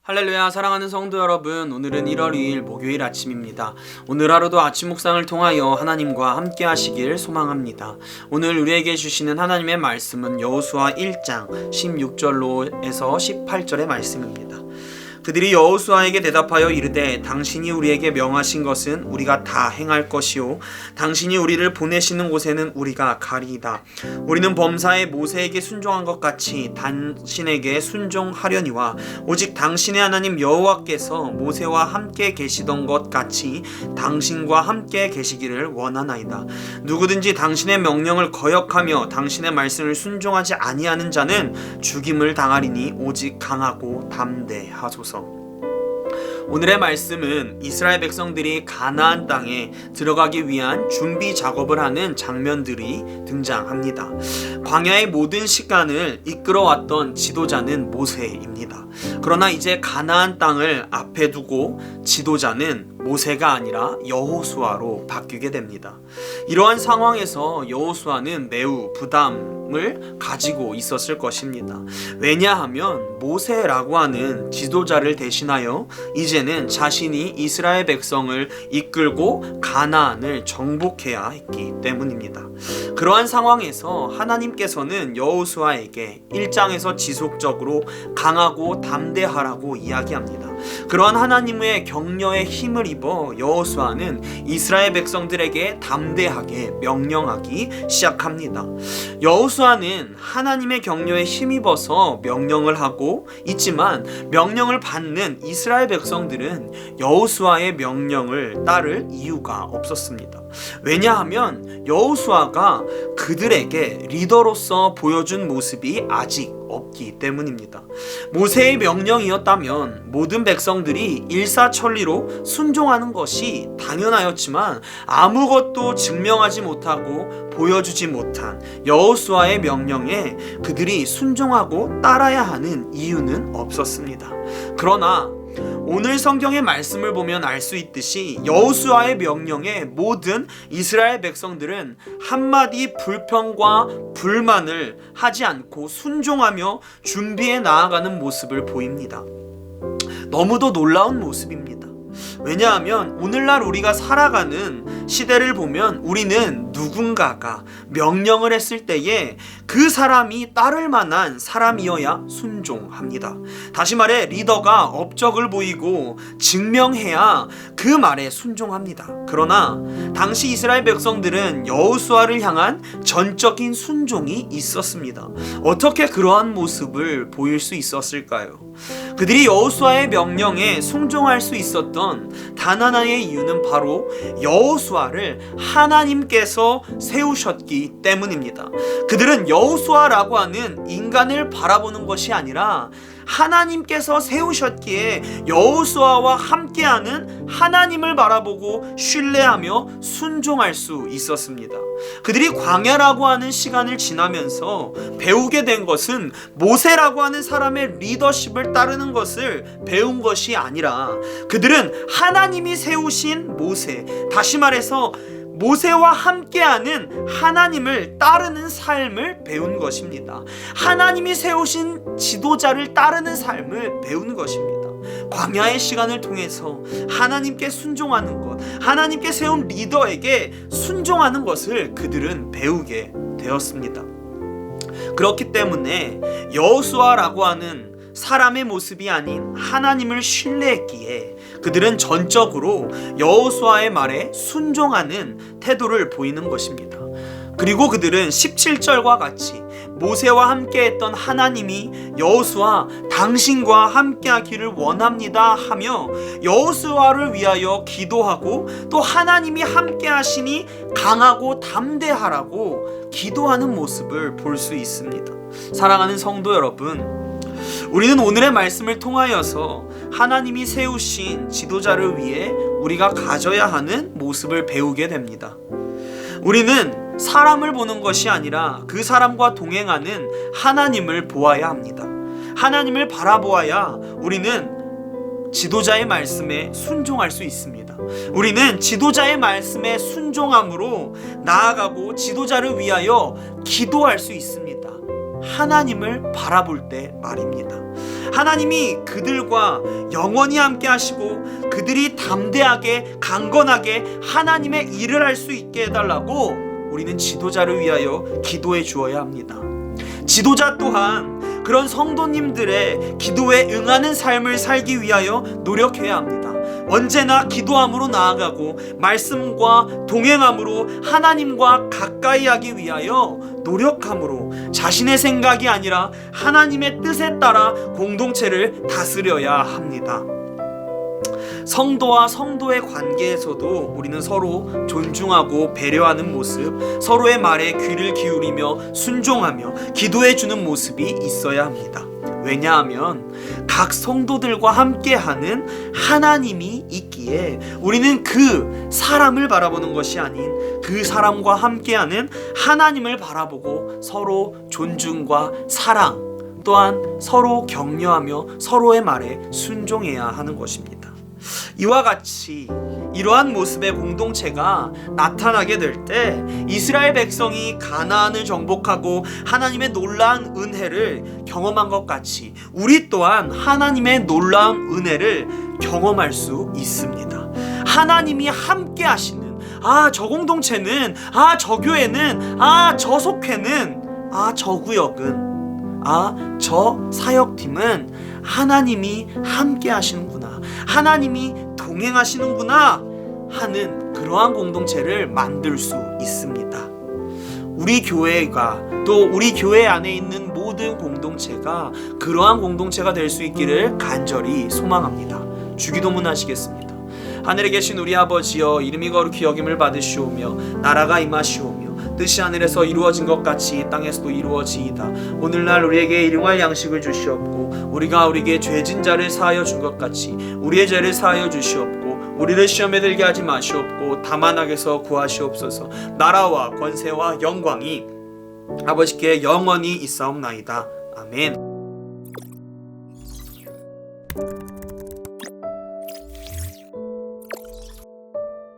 할렐루야. 사랑하는 성도 여러분, 오늘은 1월 2일 목요일 아침입니다. 오늘 하루도 아침 묵상을 통하여 하나님과 함께 하시길 소망합니다. 오늘 우리에게 주시는 하나님의 말씀은 여호수아 1장 16절로에서 18절의 말씀입니다. 그들이 여호수아에게 대답하여 이르되 당신이 우리에게 명하신 것은 우리가 다 행할 것이요 당신이 우리를 보내시는 곳에는 우리가 가리이다. 우리는 범사에 모세에게 순종한 것 같이 당신에게 순종하려니와 오직 당신의 하나님 여호와께서 모세와 함께 계시던 것 같이 당신과 함께 계시기를 원하나이다. 누구든지 당신의 명령을 거역하며 당신의 말씀을 순종하지 아니하는 자는 죽임을 당하리니 오직 강하고 담대하소서. 오늘의 말씀은 이스라엘 백성들이 가나안 땅에 들어가기 위한 준비 작업을 하는 장면들이 등장합니다. 광야의 모든 시간을 이끌어왔던 지도자는 모세입니다. 그러나 이제 가나안 땅을 앞에 두고 지도자는 모세가 아니라 여호수아로 바뀌게 됩니다. 이러한 상황에서 여호수아는 매우 부담을 가지고 있었을 것입니다. 왜냐하면 모세라고 하는 지도자를 대신하여 이제는 자신이 이스라엘 백성을 이끌고 가나안을 정복해야 했기 때문입니다. 그러한 상황에서 하나님께서는 여호수아에게 1장에서 지속적으로 강하고 담대하라고 이야기합니다. 그러한 하나님의 격려에 힘을 입어 여호수아는 이스라엘 백성들에게 담대하게 명령하기 시작합니다. 여호수아는 하나님의 격려에 힘입어서 명령을 하고 있지만 명령을 받는 이스라엘 백성들은 여호수아의 명령을 따를 이유가 없었습니다. 왜냐하면 여호수아가 그들에게 리더로서 보여준 모습이 아직 없기 때문입니다. 모세의 명령이었다면 모든 백성들이 일사천리로 순종하는 것이 당연하였지만 아무것도 증명하지 못하고 보여주지 못한 여호수아의 명령에 그들이 순종하고 따라야 하는 이유는 없었습니다. 그러나 오늘 성경의 말씀을 보면 알 수 있듯이 여호수아의 명령에 모든 이스라엘 백성들은 한마디 불평과 불만을 하지 않고 순종하며 준비해 나아가는 모습을 보입니다. 너무도 놀라운 모습입니다. 왜냐하면 오늘날 우리가 살아가는 시대를 보면 우리는 누군가가 명령을 했을 때에 그 사람이 따를 만한 사람이어야 순종합니다. 다시 말해 리더가 업적을 보이고 증명해야 그 말에 순종합니다. 그러나 당시 이스라엘 백성들은 여호수아를 향한 전적인 순종이 있었습니다. 어떻게 그러한 모습을 보일 수 있었을까요? 그들이 여호수아의 명령에 순종할 수 있었던 단 하나의 이유는 바로 여호수아를 하나님께서 세우셨기 때문입니다. 그들은 여호수아라고 하는 인간을 바라보는 것이 아니라 하나님께서 세우셨기에 여호수아와 함께하는 하나님을 바라보고 신뢰하며 순종할 수 있었습니다. 그들이 광야라고 하는 시간을 지나면서 배우게 된 것은 모세라고 하는 사람의 리더십을 따르는 것을 배운 것이 아니라 그들은 하나님이 세우신 모세, 다시 말해서 모세와 함께하는 하나님을 따르는 삶을 배운 것입니다. 하나님이 세우신 지도자를 따르는 삶을 배운 것입니다. 광야의 시간을 통해서 하나님께 순종하는 것, 하나님께 세운 리더에게 순종하는 것을 그들은 배우게 되었습니다. 그렇기 때문에 여호수아라고 하는 사람의 모습이 아닌 하나님을 신뢰했기에 그들은 전적으로 여호수아의 말에 순종하는 태도를 보이는 것입니다. 그리고 그들은 17절과 같이 모세와 함께했던 하나님이 여호수아 당신과 함께하기를 원합니다 하며 여호수아를 위하여 기도하고 또 하나님이 함께하시니 강하고 담대하라고 기도하는 모습을 볼 수 있습니다. 사랑하는 성도 여러분, 우리는 오늘의 말씀을 통하여서 하나님이 세우신 지도자를 위해 우리가 가져야 하는 모습을 배우게 됩니다. 우리는 사람을 보는 것이 아니라 그 사람과 동행하는 하나님을 보아야 합니다. 하나님을 바라보아야 우리는 지도자의 말씀에 순종할 수 있습니다. 우리는 지도자의 말씀에 순종함으로 나아가고 지도자를 위하여 기도할 수 있습니다. 하나님을 바라볼 때 말입니다. 하나님이 그들과 영원히 함께 하시고 그들이 담대하게 강건하게 하나님의 일을 할 수 있게 해달라고 우리는 지도자를 위하여 기도해 주어야 합니다. 지도자 또한 그런 성도님들의 기도에 응하는 삶을 살기 위하여 노력해야 합니다. 언제나 기도함으로 나아가고 말씀과 동행함으로 하나님과 가까이 하기 위하여 노력함으로 자신의 생각이 아니라 하나님의 뜻에 따라 공동체를 다스려야 합니다. 성도와 성도의 관계에서도 우리는 서로 존중하고 배려하는 모습, 서로의 말에 귀를 기울이며 순종하며 기도해 주는 모습이 있어야 합니다. 왜냐하면 각 성도들과 함께하는 하나님이 있기에 우리는 그 사람을 바라보는 것이 아닌 그 사람과 함께하는 하나님을 바라보고 서로 존중과 사랑 또한 서로 격려하며 서로의 말에 순종해야 하는 것입니다. 이와 같이 이러한 모습의 공동체가 나타나게 될 때 이스라엘 백성이 가나안을 정복하고 하나님의 놀라운 은혜를 경험한 것 같이 우리 또한 하나님의 놀라운 은혜를 경험할 수 있습니다. 하나님이 함께 하시는 저 공동체는 저 교회는 저 속회는 저 구역은 저 사역팀은 하나님이 함께 하시는구나, 하나님이 동행하시는구나 하는 그러한 공동체를 만들 수 있습니다. 우리 교회가 또 우리 교회 안에 있는 모든 공동체가 그러한 공동체가 될 수 있기를 간절히 소망합니다. 주기도문 하시겠습니다. 하늘에 계신 우리 아버지여, 이름이 거룩히 여김을 받으시오며 나라가 임하시오며 뜻이 하늘에서 이루어진 것 같이 땅에서도 이루어지이다. 오늘날 우리에게 일용할 양식을 주시옵고 우리가 우리에게 죄진 자를 사하여 준 것 같이 우리의 죄를 사하여 주시옵고 우리를 시험에 들게 하지 마시옵고 다만 악에서 구하시옵소서. 나라와 권세와 영광이 아버지께 영원히 있사옵나이다. 아멘.